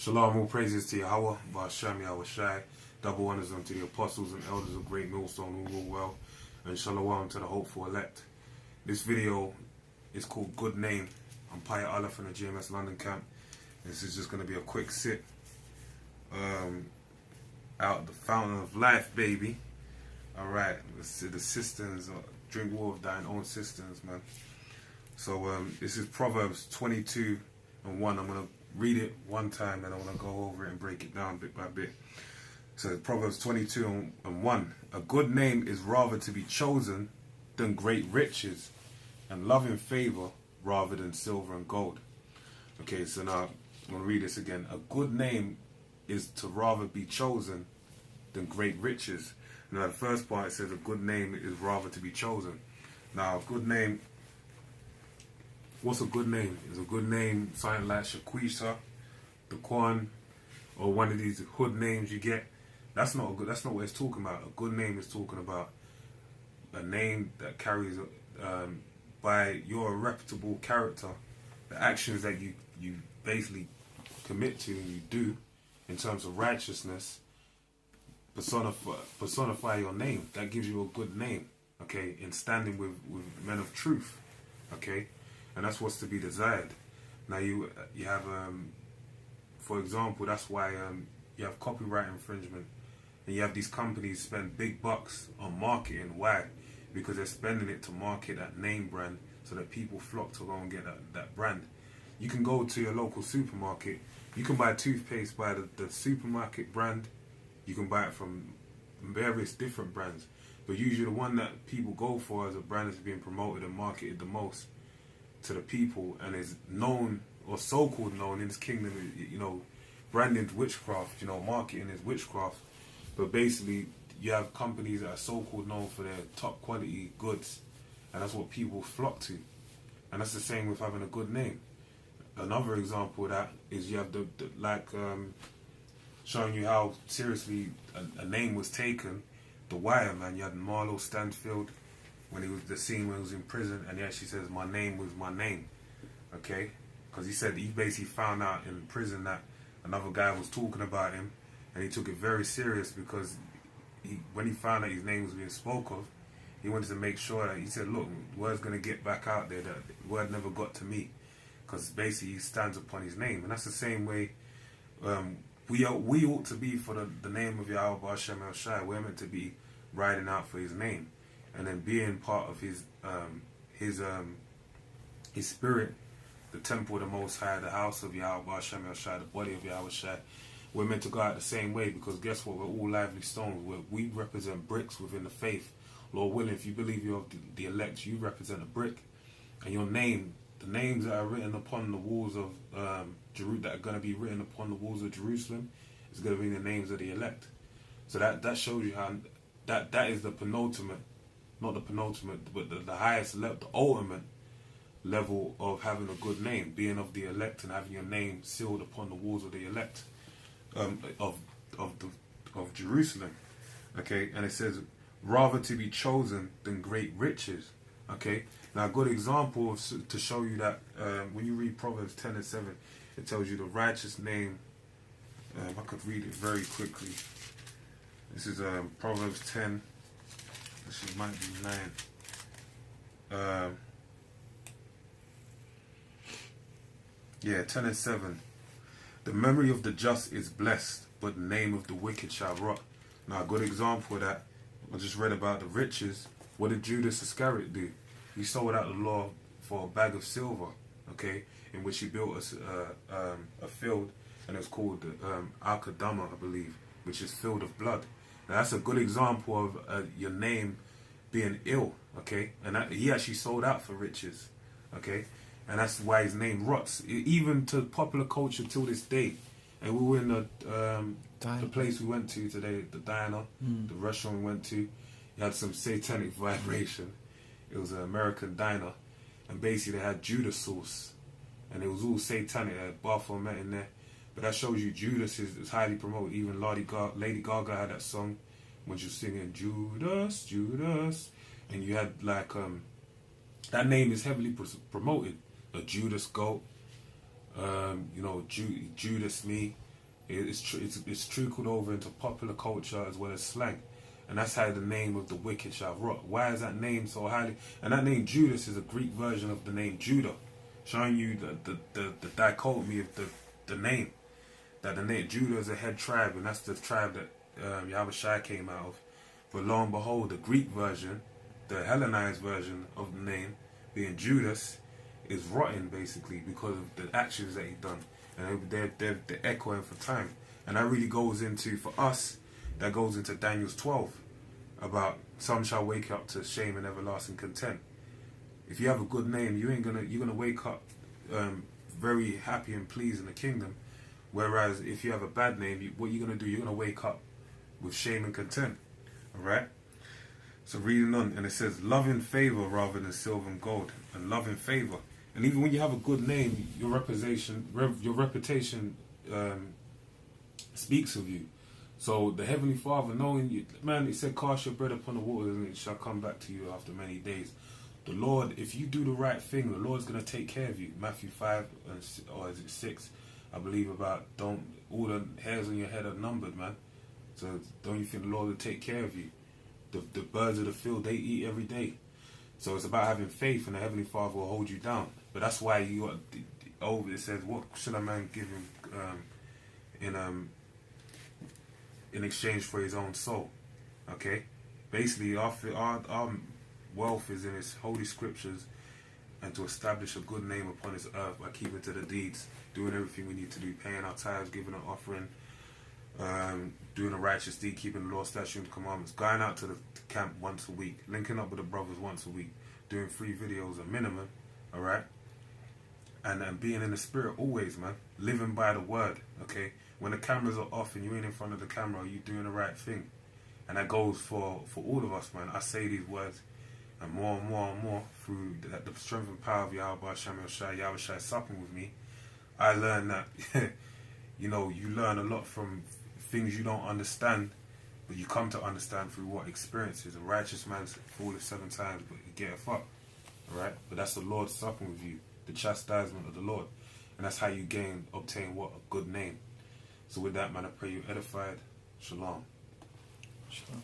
Shalom, all praises to Yahweh, BaShem double honors unto the apostles and elders of Great Millstone who rule well, and shalom to the hopeful elect. This video is called Good Name. I'm Paya Allah from the GMS London camp. This is just going to be a quick sit out the fountain of life, baby. Alright, the cisterns, drink water of thine own cisterns, man. So this is Proverbs 22:1. I'm going to read it one time and I want to go over it and break it down bit by bit. So Proverbs 22:1. A good name is rather to be chosen than great riches, and love and favor rather than silver and gold. Okay, so now I'm going to read this again. A good name is to rather be chosen than great riches. Now the first part says a good name is rather to be chosen. Now a good name, what's a good name? Is a good name something like Shaquisha, Daquan, or one of these hood names you get? That's not good. That's not what it's talking about. A good name is talking about a name that carries by your reputable character, the actions that you basically commit to and you do in terms of righteousness. Personify your name. That gives you a good name. Okay, in standing with men of truth. Okay. And that's what's to be desired. Now you have, for example, that's why you have copyright infringement, and you have these companies spend big bucks on marketing. Why? Because they're spending it to market that name brand, so that people flock to go and get that brand. You can go to your local supermarket. You can buy toothpaste by the supermarket brand. You can buy it from various different brands, but usually the one that people go for as a brand that's being promoted and marketed the most to the people and is known or so-called known in this kingdom. You know, branding's witchcraft, you know, marketing is witchcraft. But basically you have companies that are so-called known for their top quality goods, and that's what people flock to. And that's the same with having a good name. Another example of that is you have showing you how seriously a name was taken. The Wire, man. You had Marlo Stanfield when he was the scene when he was in prison, and he actually says my name was my name. Okay, because he said he basically found out in prison that another guy was talking about him, and he took it very serious because when he found out his name was being spoke of, he wanted to make sure that he said, look, word's going to get back out there that word never got to me, because basically he stands upon his name. And that's the same way we ought to be for the name of Yahweh BaShem El. We're meant to be riding out for his name, and then being part of his spirit, the temple of the Most High, the house of Yahweh BaShem El, the body of Yahweh Shai. We're meant to go out the same way, because guess what? We're all lively stones. We represent bricks within the faith. Lord willing, if you believe you're of the elect, you represent a brick. And your name, the names that are written upon the walls of that are going to be written upon the walls of Jerusalem, is going to be the names of the elect. So that shows you how that is the penultimate, not the penultimate, but the highest level, the ultimate level of having a good name, being of the elect and having your name sealed upon the walls of the elect of Jerusalem. Okay, and it says rather to be chosen than great riches. Okay, now a good example to show you that when you read Proverbs 10:7, it tells you the righteous name. I could read it very quickly. This is Proverbs 10. This might be 9. 10:7. The memory of the just is blessed, but the name of the wicked shall rot. Now a good example of that, I just read about the riches. What did Judas Iscariot do? He sold out the law for a bag of silver, okay, in which he built a field, and it's called Al-Qadama, I believe, which is field of blood. Now that's a good example of your name being ill, okay, and he actually sold out for riches, okay, and that's why his name rots, even to popular culture till this day. And we were in the place we went to today, the diner, the restaurant we went to. You had some satanic vibration. It was an American diner, and basically they had Judas sauce, and it was all satanic. They had Baphomet in there, but that shows you Judas is highly promoted. Even Lady Gaga had that song when she was singing Judas, Judas, and you had like that name is heavily promoted. A Judas goat, you know, Judas me, It's trickled over into popular culture as well as slang. And that's how the name of the wicked shall rot. Why is that name so highly? And that name Judas is a Greek version of the name Judah, showing you the dichotomy of the name. That the name Judah is a head tribe, and that's the tribe that Yahushua came out of. But lo and behold, the Greek version, the Hellenized version of the name, being Judas, is rotten basically because of the actions that he done. And they're echoing for time. And that really goes into, for us, that goes into Daniel's 12 about some shall wake up to shame and everlasting content. If you have a good name, you're gonna wake up very happy and pleased in the kingdom. Whereas if you have a bad name, what you're gonna do, you're gonna wake up with shame and content. Alright? So reading on, and it says, love in favor rather than silver and gold, and love in favor. And even when you have a good name, your reputation speaks of you. So the Heavenly Father, knowing you, man, it said, cast your bread upon the waters and it shall come back to you after many days. The Lord, if you do the right thing, the Lord's going to take care of you. Matthew 5, or is it 6, I believe, about all the hairs on your head are numbered, man. So don't you think the Lord will take care of you? The birds of the field, they eat every day. So it's about having faith, and the Heavenly Father will hold you down. But that's why you got, it says, what should a man give him in exchange for his own soul? Okay? Basically, our wealth is in his holy scriptures, and to establish a good name upon this earth by keeping to the deeds, doing everything we need to do, paying our tithes, giving an offering, doing a righteous deed, keeping the law, statutes, and commandments, going out to the camp once a week, linking up with the brothers once a week, doing 3 videos a minimum, alright? And being in the spirit always, man. Living by the word, okay? When the cameras are off and you ain't in front of the camera, are you doing the right thing? And that goes for all of us, man. I say these words, and more through the strength and power of Yahushua supping with me. I learned that, you learn a lot from things you don't understand, but you come to understand through what experiences. A righteous man falleth 7 times, but he getteth up. Alright? But that's the Lord supping with you, the chastisement of the Lord. And that's how you obtain what? A good name. So with that, man, I pray you edified. Shalom. Shalom.